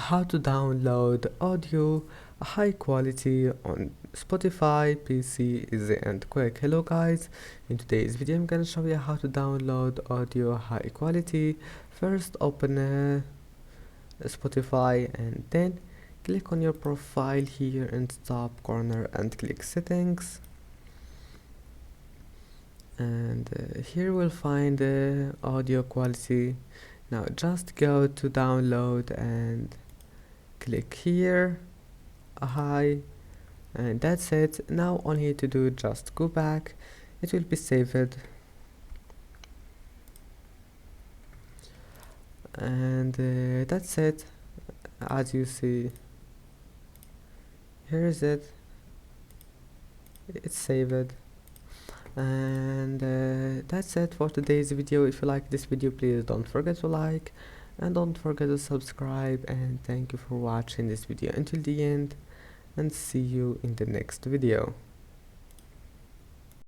how to download audio high quality on Spotify. PC easy and quick. Hello guys, in today's video I'm gonna show you how to download audio high quality. First open Spotify and then click on your profile here in top corner and click settings, and here we'll find audio quality. Now just go to download and click here high, and that's it. Now all you need to do, just go back, it will be saved, and that's it. As you see, here is it, it's saved, and that's it for today's video. If you like this video, please don't forget to like and don't forget to subscribe, and thank you for watching this video until the end, and see you in the next video.